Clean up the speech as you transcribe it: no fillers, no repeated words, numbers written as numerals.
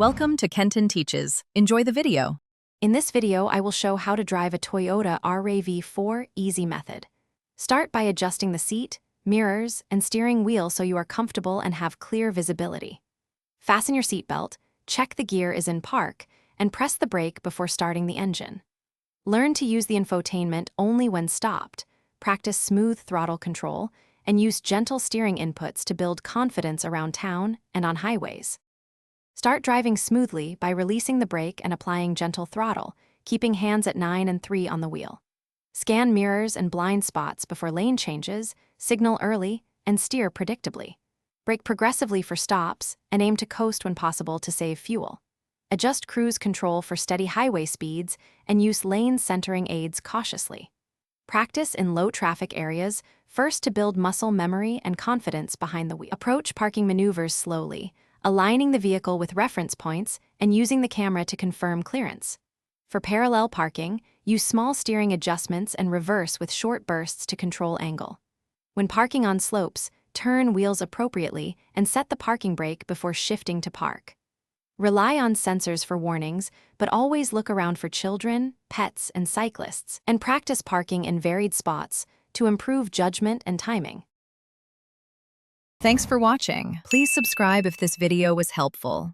Welcome to Kenton Teaches. Enjoy the video. In this video, I will show how to drive a Toyota RAV4 easy method. Start by adjusting the seat, mirrors, and steering wheel so you are comfortable and have clear visibility. Fasten your seatbelt, check the gear is in park, and press the brake before starting the engine. Learn to use the infotainment only when stopped, practice smooth throttle control, and use gentle steering inputs to build confidence around town and on highways. Start driving smoothly by releasing the brake and applying gentle throttle, keeping hands at 9 and 3 on the wheel. Scan mirrors and blind spots before lane changes, signal early, and steer predictably. Brake progressively for stops, and aim to coast when possible to save fuel. Adjust cruise control for steady highway speeds, and use lane centering aids cautiously. Practice in low-traffic areas, first to build muscle memory and confidence behind the wheel. Approach parking maneuvers slowly, aligning the vehicle with reference points and using the camera to confirm clearance. For parallel parking, use small steering adjustments and reverse with short bursts to control angle. When parking on slopes, turn wheels appropriately and set the parking brake before shifting to park. Rely on sensors for warnings, but always look around for children, pets, and cyclists, and practice parking in varied spots to improve judgment and timing. Thanks for watching. Please subscribe if this video was helpful.